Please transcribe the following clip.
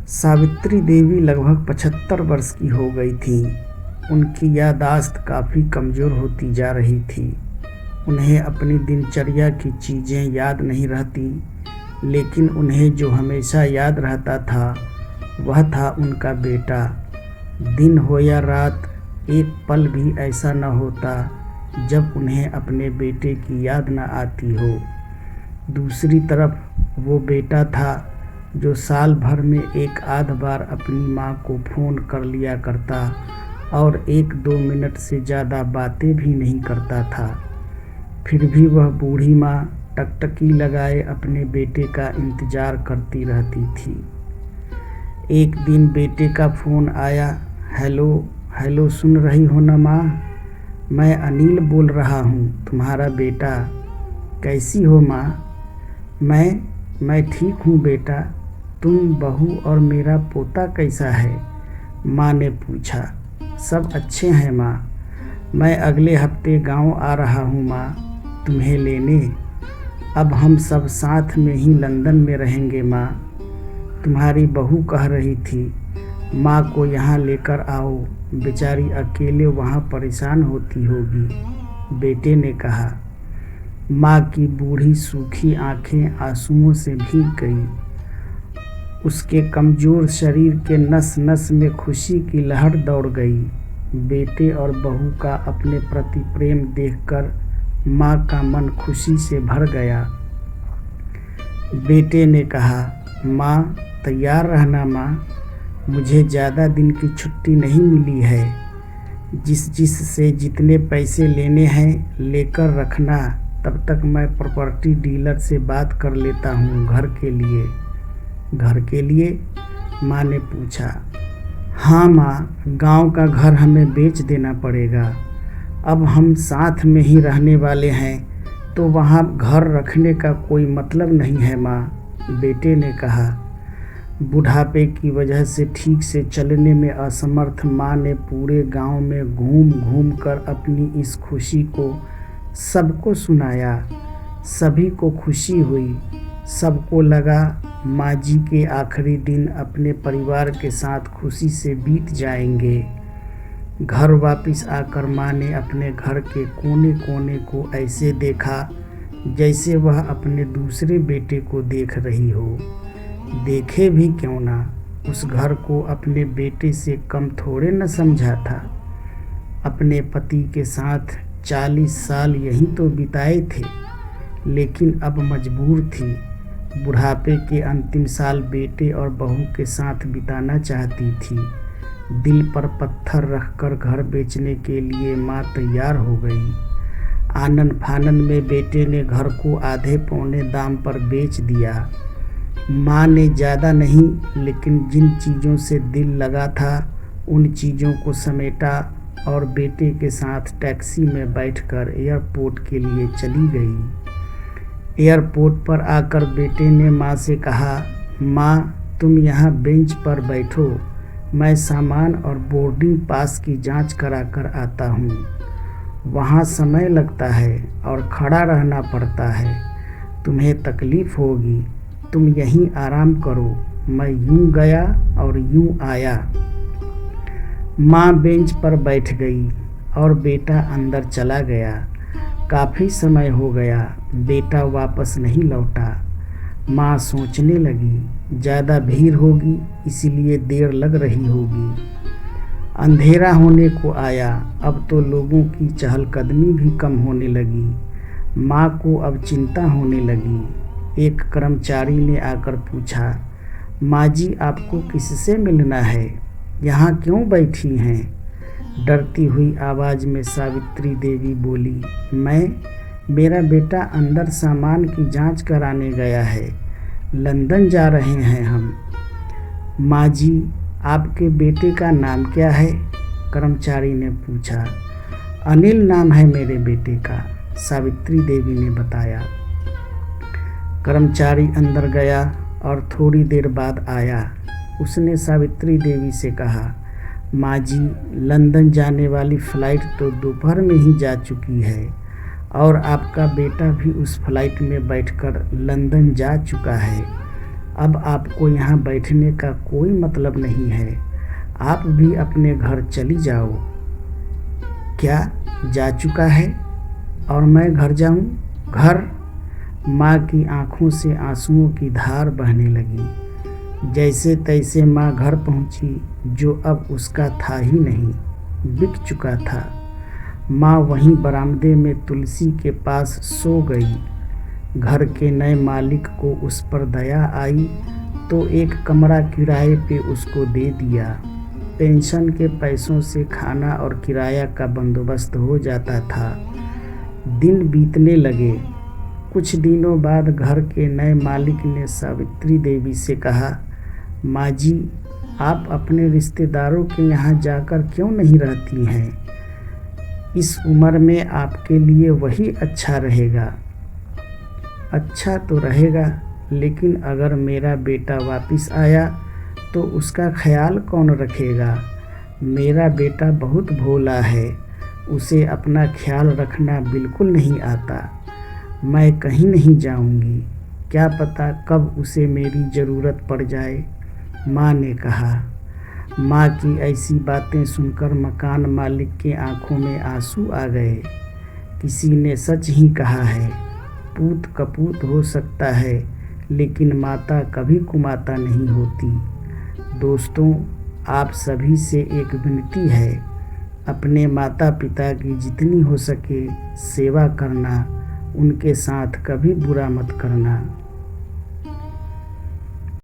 सावित्री देवी लगभग 75 वर्ष की हो गई थीं। उनकी याददाश्त काफ़ी कमज़ोर होती जा रही थी। उन्हें अपनी दिनचर्या की चीज़ें याद नहीं रहती, लेकिन उन्हें जो हमेशा याद रहता था वह था उनका बेटा। दिन हो या रात, एक पल भी ऐसा न होता जब उन्हें अपने बेटे की याद न आती हो। दूसरी तरफ वो बेटा था जो साल भर में एक आध बार अपनी माँ को फ़ोन कर लिया करता और 1-2 मिनट से ज़्यादा बातें भी नहीं करता था। फिर भी वह बूढ़ी माँ टकटकी लगाए अपने बेटे का इंतज़ार करती रहती थी। एक दिन बेटे का फ़ोन आया। हेलो हेलो, सुन रही हो ना माँ? मैं अनिल बोल रहा हूँ, तुम्हारा बेटा। कैसी हो माँ? मैं ठीक हूँ बेटा। तुम, बहू और मेरा पोता कैसा है? माँ ने पूछा। सब अच्छे हैं माँ। मैं अगले हफ्ते गांव आ रहा हूँ माँ, तुम्हें लेने। अब हम सब साथ में ही लंदन में रहेंगे माँ। तुम्हारी बहू कह रही थी माँ को यहाँ लेकर आओ, बेचारी अकेले वहाँ परेशान होती होगी, बेटे ने कहा। माँ की बूढ़ी सूखी आंखें आंसुओं से भीग गई। उसके कमज़ोर शरीर के नस नस में खुशी की लहर दौड़ गई। बेटे और बहू का अपने प्रति प्रेम देखकर माँ का मन खुशी से भर गया। बेटे ने कहा, माँ तैयार रहना माँ, मुझे ज़्यादा दिन की छुट्टी नहीं मिली है। जिस से जितने पैसे लेने हैं लेकर रखना, तब तक मैं प्रॉपर्टी डीलर से बात कर लेता हूँ घर के लिए। घर के लिए? माँ ने पूछा। हाँ माँ, गांव का घर हमें बेच देना पड़ेगा। अब हम साथ में ही रहने वाले हैं, तो वहाँ घर रखने का कोई मतलब नहीं है माँ, बेटे ने कहा। बुढ़ापे की वजह से ठीक से चलने में असमर्थ माँ ने पूरे गांव में घूम घूम कर अपनी इस खुशी को सबको सुनाया। सभी को खुशी हुई। सबको लगा माँ जी के आखिरी दिन अपने परिवार के साथ खुशी से बीत जाएंगे। घर वापस आकर माँ ने अपने घर के कोने कोने को ऐसे देखा जैसे वह अपने दूसरे बेटे को देख रही हो। देखे भी क्यों ना, उस घर को अपने बेटे से कम थोड़े न समझा था। अपने पति के साथ 40 साल यहीं तो बिताए थे, लेकिन अब मजबूर थी। बुढ़ापे के अंतिम साल बेटे और बहू के साथ बिताना चाहती थी। दिल पर पत्थर रखकर घर बेचने के लिए माँ तैयार हो गई। आनन फानन में बेटे ने घर को आधे पौने दाम पर बेच दिया। माँ ने ज़्यादा नहीं, लेकिन जिन चीज़ों से दिल लगा था उन चीज़ों को समेटा और बेटे के साथ टैक्सी में बैठकर एयरपोर्ट के लिए चली गई। एयरपोर्ट पर आकर बेटे ने माँ से कहा, माँ तुम यहाँ बेंच पर बैठो, मैं सामान और बोर्डिंग पास की जांच करा कर आता हूँ। वहाँ समय लगता है और खड़ा रहना पड़ता है, तुम्हें तकलीफ़ होगी, तुम यहीं आराम करो। मैं यूँ गया और यूँ आया। माँ बेंच पर बैठ गई और बेटा अंदर चला गया। काफ़ी समय हो गया, बेटा वापस नहीं लौटा। माँ सोचने लगी, ज़्यादा भीड़ होगी इसलिए देर लग रही होगी। अंधेरा होने को आया। अब तो लोगों की चहलकदमी भी कम होने लगी। माँ को अब चिंता होने लगी। एक कर्मचारी ने आकर पूछा, माँ जी आपको किससे मिलना है? यहाँ क्यों बैठी हैं? डरती हुई आवाज़ में सावित्री देवी बोली, मेरा बेटा अंदर सामान की जांच कराने गया है, लंदन जा रहे हैं हम। माँ जी आपके बेटे का नाम क्या है? कर्मचारी ने पूछा। अनिल नाम है मेरे बेटे का, सावित्री देवी ने बताया। कर्मचारी अंदर गया और थोड़ी देर बाद आया। उसने सावित्री देवी से कहा, माँ जी लंदन जाने वाली फ़्लाइट तो दोपहर में ही जा चुकी है और आपका बेटा भी उस फ्लाइट में बैठकर लंदन जा चुका है। अब आपको यहाँ बैठने का कोई मतलब नहीं है, आप भी अपने घर चली जाओ। क्या जा चुका है और मैं घर जाऊँ? घर? माँ की आंखों से आंसुओं की धार बहने लगी। जैसे तैसे माँ घर पहुँची, जो अब उसका था ही नहीं, बिक चुका था। माँ वहीं बरामदे में तुलसी के पास सो गई। घर के नए मालिक को उस पर दया आई तो एक कमरा किराए पे उसको दे दिया। पेंशन के पैसों से खाना और किराया का बंदोबस्त हो जाता था। दिन बीतने लगे। कुछ दिनों बाद घर के नए मालिक ने सावित्री देवी से कहा, माँ जी, आप अपने रिश्तेदारों के यहाँ जाकर क्यों नहीं रहती हैं? इस उम्र में आपके लिए वही अच्छा रहेगा। अच्छा तो रहेगा, लेकिन अगर मेरा बेटा वापस आया तो उसका ख्याल कौन रखेगा? मेरा बेटा बहुत भोला है, उसे अपना ख्याल रखना बिल्कुल नहीं आता। मैं कहीं नहीं जाऊंगी, क्या पता कब उसे मेरी ज़रूरत पड़ जाए, माँ ने कहा। माँ की ऐसी बातें सुनकर मकान मालिक के आंखों में आंसू आ गए। किसी ने सच ही कहा है, पूत कपूत हो सकता है, लेकिन माता कभी कुमाता नहीं होती। दोस्तों, आप सभी से एक विनती है, अपने माता पिता की जितनी हो सके सेवा करना, उनके साथ कभी बुरा मत करना।